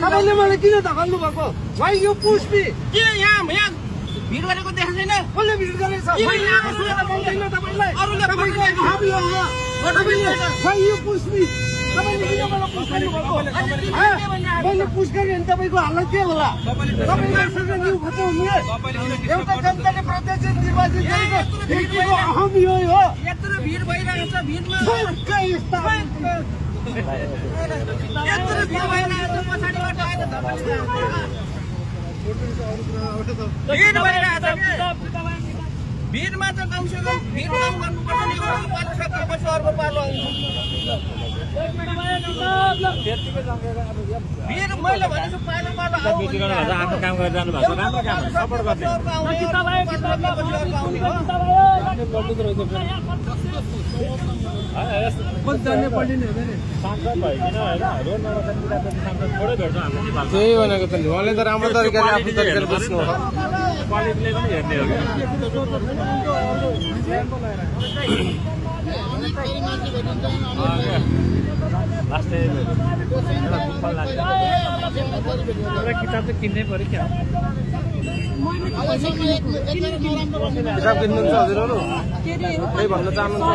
तपाईँले मलाई किन धकाल्नु भएको? Why you push me? के यहाँ भिड गरेको देखाएको छैन? कसले भिड गरेको छ? मैले आएको सुनेर पाउँदैन तपाईँलाई। अरूले तपाईँको हात यो हो। तपाईँले why you push me? तपाईँले किन मलाई push गर्नुभएको? मैले push गरेँ भने तपाईँको हालत के होला? तपाईँले यसरी न्यु खतरा हुने? एउटा जनताले प्रत्यक्ष निर्वाचित गरेको व्यक्तिको अहम यो हो। यत्रो भिड भइरहेको छ भिडमा यस्ता यत्रो भिड भइरहेको छ पछाडिबाट आएर भिड भइरहेको छ भिडमा त कमसेकम भिड कम गर्नुपर्छ नि पालो सकेपछि अर्को पालो आउँछ भिड मैले भनेको पालो पालो आफ्नो काम गरेर जानु भएको राम्रो काम सपोर्ट गर्ने त्यही भनेको त नि उहाँले त राम्रो तरिकाले आफ्नो तरिकाले बुझ्नु हो क्वालिटीले पनि हेर्ने हो किताब त किन्नै पर्यो क्या किताब किन्नुहुन्छ हजुरहरू केही भन्न चाहनुहुन्छ